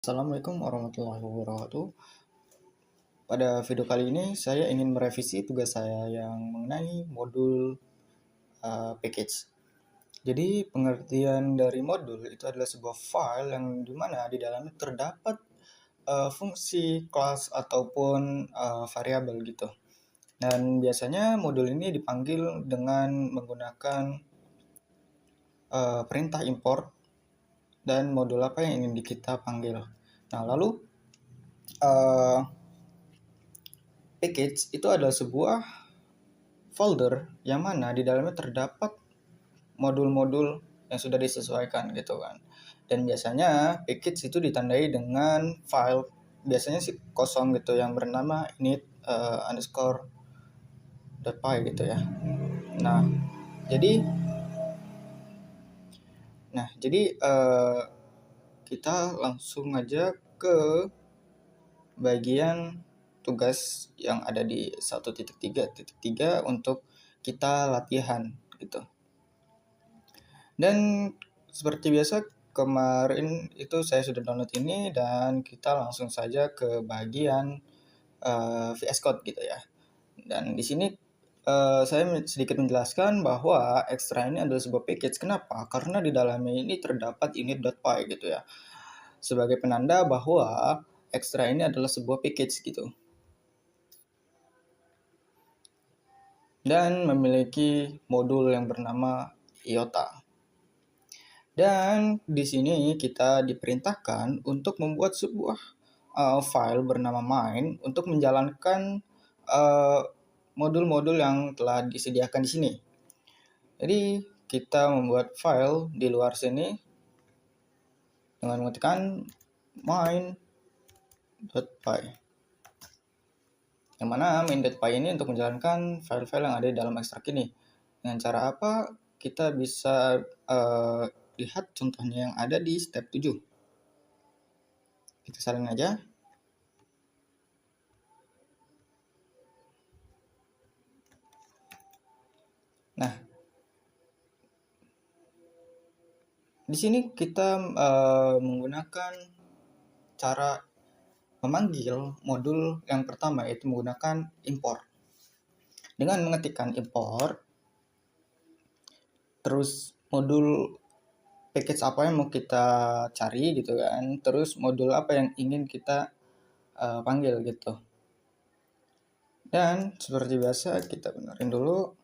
Assalamualaikum warahmatullahi wabarakatuh. Pada video kali ini saya ingin merevisi tugas saya yang mengenai modul package. Jadi pengertian dari modul itu adalah sebuah file yang dimana di dalamnya terdapat fungsi, kelas ataupun variabel gitu. Dan biasanya modul ini dipanggil dengan menggunakan perintah import dan modul apa yang ingin kita panggil. Nah lalu package itu adalah sebuah folder yang mana di dalamnya terdapat modul-modul yang sudah disesuaikan gitu kan. Dan biasanya package itu ditandai dengan file biasanya sih kosong gitu yang bernama init_py gitu ya. Nah, jadi kita langsung aja ke bagian tugas yang ada di 1.3.3 untuk kita latihan gitu. Dan seperti biasa kemarin itu saya sudah download ini dan kita langsung saja ke bagian VS Code gitu ya. Dan di sini saya sedikit menjelaskan bahwa Extra ini adalah sebuah package. Kenapa? Karena di dalamnya ini terdapat init.py gitu ya. Sebagai penanda bahwa Extra ini adalah sebuah package gitu. Dan memiliki modul yang bernama IOTA. Dan di sini kita diperintahkan untuk membuat sebuah file bernama main untuk menjalankan modul-modul yang telah disediakan di sini. Jadi kita membuat file di luar sini dengan mengetikkan main.py. Yang mana main.py ini untuk menjalankan file-file yang ada di dalam ekstrak ini. Dengan cara apa? Kita bisa lihat contohnya yang ada di step 7. Kita salin aja. Nah, di sini kita menggunakan cara memanggil modul yang pertama, yaitu menggunakan import. Dengan mengetikkan import, terus modul package apa yang mau kita cari gitu kan, terus modul apa yang ingin kita panggil gitu. Dan seperti biasa kita benerin dulu.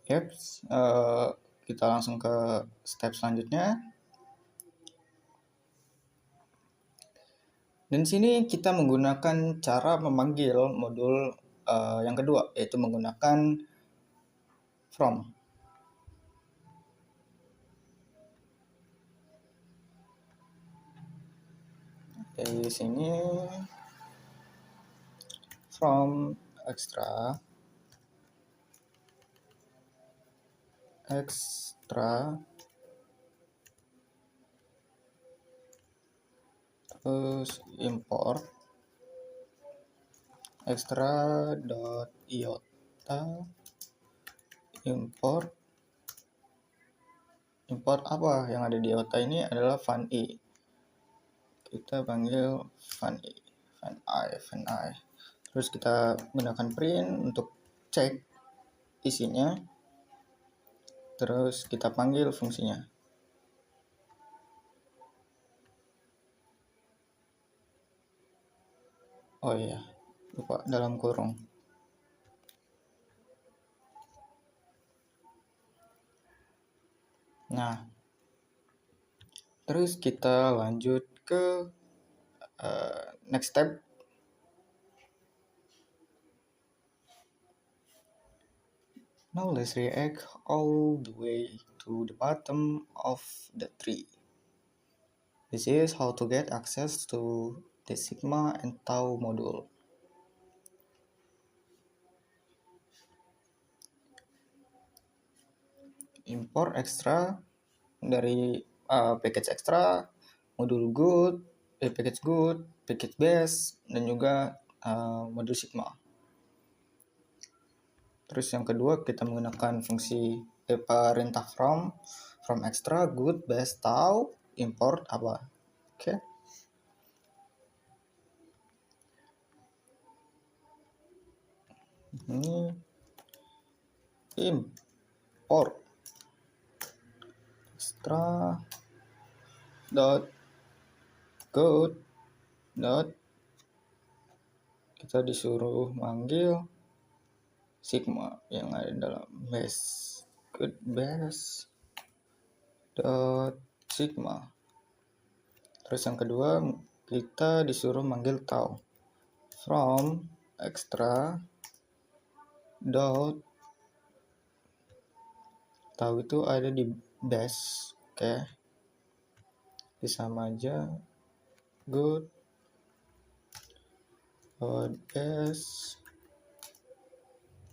Yep, kita langsung ke step selanjutnya. Dan di sini kita menggunakan cara memanggil modul yang kedua, yaitu menggunakan from. Di sini from extra terus import extra.iota import apa yang ada di iota ini adalah funI. Kita panggil funI. Terus kita gunakan print untuk cek isinya. Terus kita panggil fungsinya. Oh iya, lupa dalam kurung. Nah, terus kita lanjut ke next step. Now let's react all the way to the bottom of the tree. This is how to get access to the Sigma and Tau module. Import extra dari package extra, modul good, package good, package best, dan juga modul sigma. Terus yang kedua kita menggunakan fungsi perintah from extra, good, best, tau, import apa. Oke. Ini import extra dot good dot, kita disuruh manggil sigma yang ada dalam base, good base dot sigma. Terus yang kedua kita disuruh manggil tau from extra dot, tau itu ada di base. Oke, sama aja good dot base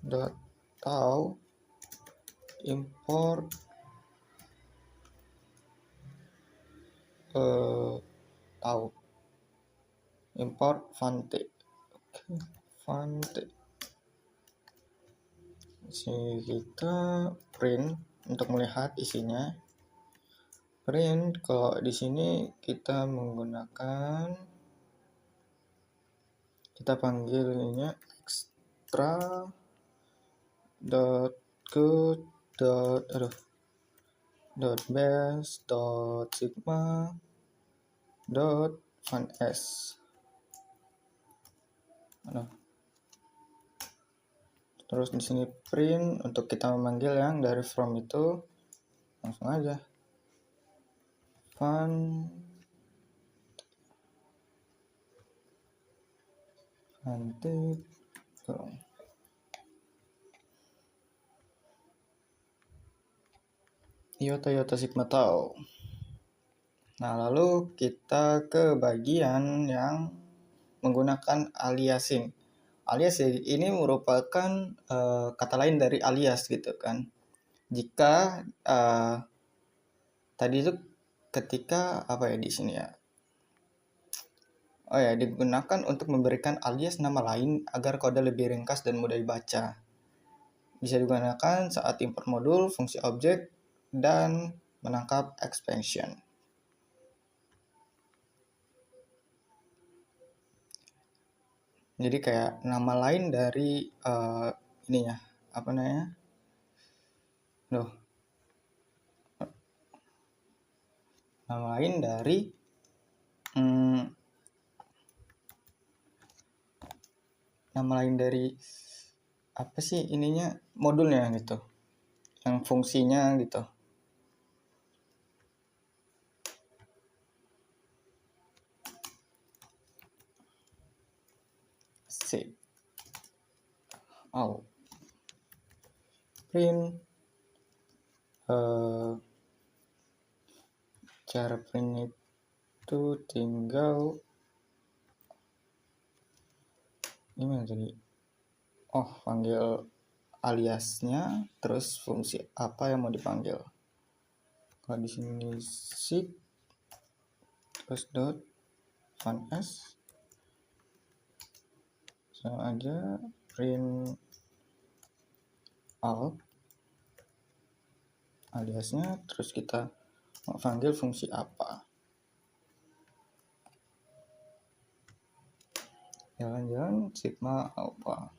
dot tau import tau import Fante. Oke, Fante. Sini kita print untuk melihat isinya. Print, kalau di sini kita menggunakan, kita panggilnya extra dot good dot dot base dot sigma dot fun s. Terus di sini print untuk kita memanggil yang dari from itu, langsung aja fun nanti Iota sigma tau. Nah, lalu kita ke bagian yang menggunakan aliasing. Aliasing ini merupakan kata lain dari alias gitu kan. Jika tadi itu ketika apa ya di sini ya? Oh ya, digunakan untuk memberikan alias nama lain agar kode lebih ringkas dan mudah dibaca. Bisa digunakan saat import modul, fungsi objek, dan menangkap expansion. Jadi kayak nama lain dari ininya, apa namanya? Nama lain dari nama lain dari apa sih ininya, modulnya gitu, yang fungsinya gitu. Save. Print. Cara print itu tinggal gimana tadi? Panggil aliasnya, terus fungsi apa yang mau dipanggil. Kalau di sini sig terus dot fun s, sama aja print alt aliasnya, terus kita mau panggil fungsi apa. Jalan-jalan sigma apa.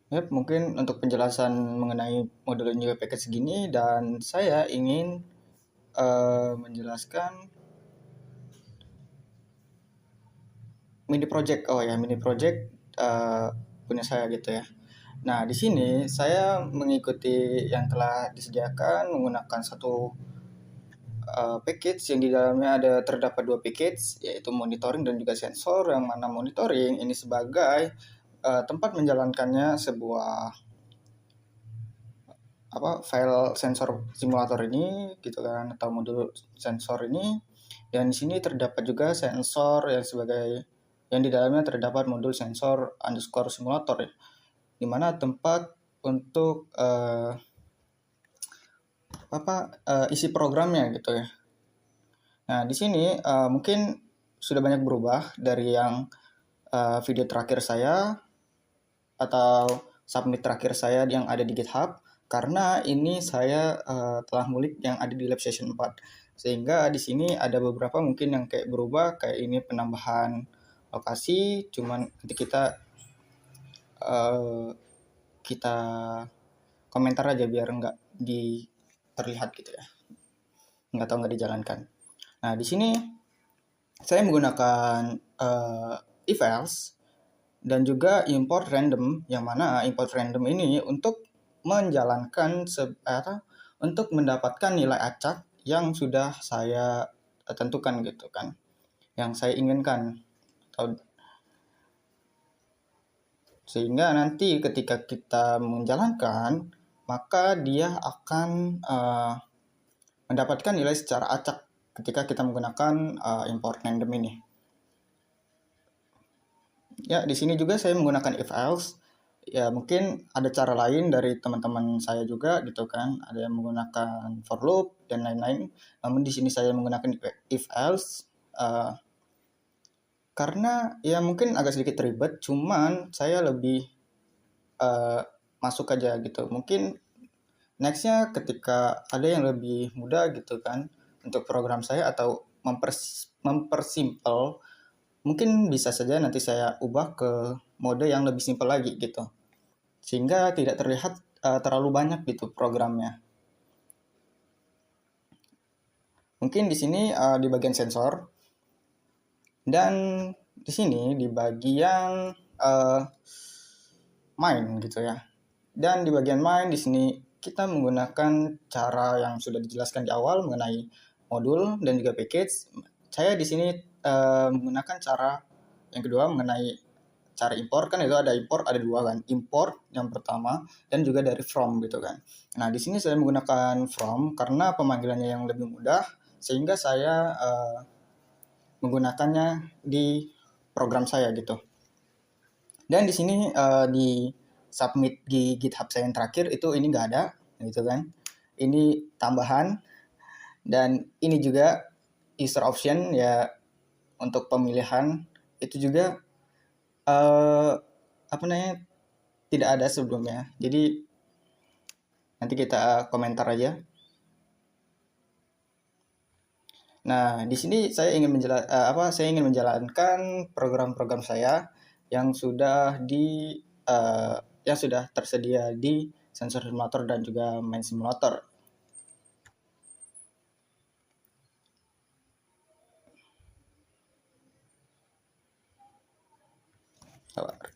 Yap, mungkin untuk penjelasan mengenai modul dan juga package segini, dan saya ingin menjelaskan mini project. Oh ya, mini project punya saya gitu ya. Nah, di sini saya mengikuti yang telah disediakan menggunakan satu package yang di dalamnya terdapat dua package, yaitu monitoring dan juga sensor. Yang mana monitoring ini sebagai tempat menjalankannya sebuah file sensor simulator ini gitu kan, atau modul sensor ini. Dan di sini terdapat juga sensor yang yang di dalamnya terdapat modul sensor underscore simulator ya, di mana tempat untuk isi programnya gitu ya. Nah, di sini mungkin sudah banyak berubah dari yang video terakhir saya atau submit terakhir saya yang ada di GitHub, karena ini saya telah ngulik yang ada di lab session 4. Sehingga di sini ada beberapa mungkin yang kayak berubah, kayak ini penambahan lokasi, cuman nanti kita komentar aja biar nggak terlihat gitu ya, nggak dijalankan. Nah, di sini saya menggunakan if else dan juga import random, yang mana import random ini untuk menjalankan untuk mendapatkan nilai acak yang sudah saya tentukan gitu kan, yang saya inginkan. Sehingga nanti ketika kita menjalankan, maka dia akan mendapatkan nilai secara acak ketika kita menggunakan import random ini. Ya, di sini juga saya menggunakan if else. Ya, mungkin ada cara lain dari teman-teman saya juga gitu kan. Ada yang menggunakan for loop dan lain-lain. Namun di sini saya menggunakan if else karena ya mungkin agak sedikit ribet, cuman saya lebih masuk aja gitu. Mungkin nextnya ketika ada yang lebih mudah gitu kan untuk program saya, atau mempersimpel, mungkin bisa saja nanti saya ubah ke mode yang lebih simpel lagi gitu, sehingga tidak terlihat terlalu banyak gitu programnya. Mungkin di sini di bagian sensor, dan di sini di bagian main gitu ya. Dan di bagian main di sini kita menggunakan cara yang sudah dijelaskan di awal mengenai modul dan juga package. Saya di sini menggunakan cara yang kedua mengenai cara import, kan itu ada import, ada dua kan, import yang pertama dan juga dari from gitu kan. Nah, di sini saya menggunakan from karena pemanggilannya yang lebih mudah, sehingga saya menggunakannya di program saya gitu. Dan di sini di submit di GitHub saya yang terakhir itu ini nggak ada gitu kan. Ini tambahan, dan ini juga user option ya, untuk pemilihan itu juga tidak ada sebelumnya. Jadi nanti kita komentar aja. Nah, di sini saya ingin menjalankan program-program saya yang yang sudah tersedia di sensor simulator dan juga main simulator.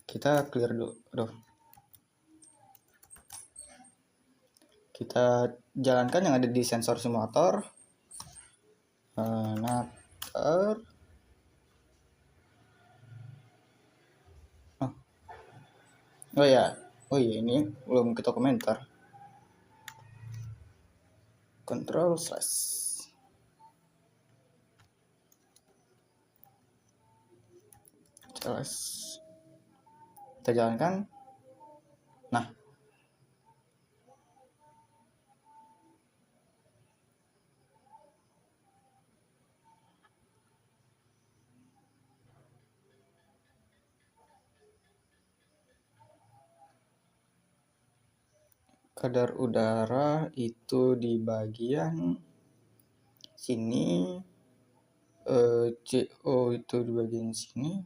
Kita clear dulu. Kita jalankan yang ada di sensor simulator. Oh ya, ini belum kita komentar. Control slash. Kita jalankan. Nah, kadar udara itu di bagian sini, CO itu di bagian sini,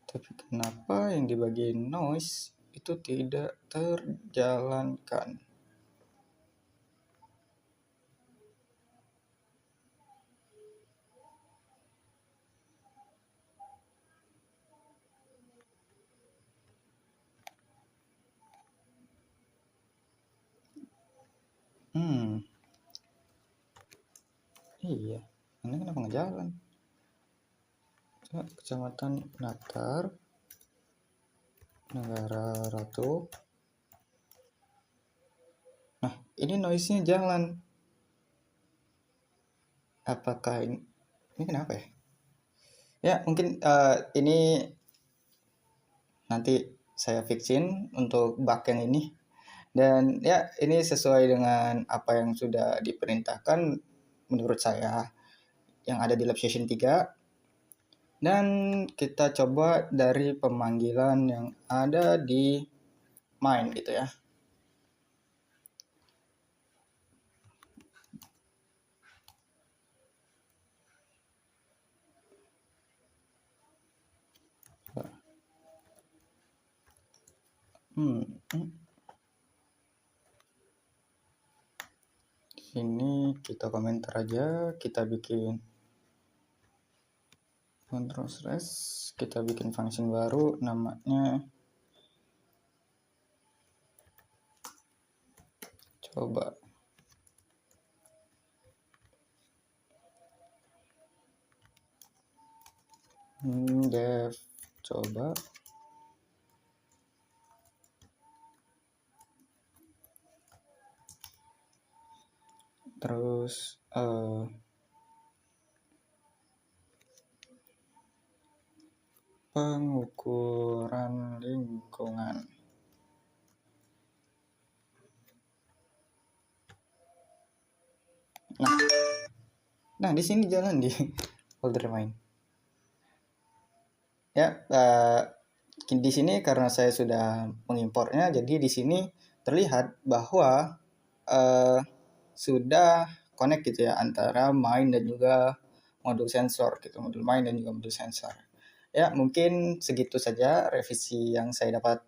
tapi kenapa yang di bagian noise itu tidak terjalankan. Iya, ini kenapa nggak jalan? Kecamatan Natar, Negara Ratu. Nah, ini noise-nya jalan. Apakah ini kenapa ya? Ya, mungkin ini nanti saya fixin untuk bug yang ini. Dan ya, ini sesuai dengan apa yang sudah diperintahkan menurut saya yang ada di lab session 3. Dan kita coba dari pemanggilan yang ada di main gitu ya. Sini kita komentar aja, kita bikin control stress, kita bikin function baru namanya coba. Dev coba. Terus pengukuran lingkungan. Nah di sini jalan di folder main. Ya, di sini karena saya sudah mengimportnya, jadi di sini terlihat bahwa sudah connect gitu ya antara main dan juga modul sensor gitu, modul main dan juga modul sensor. Ya, mungkin segitu saja revisi yang saya dapat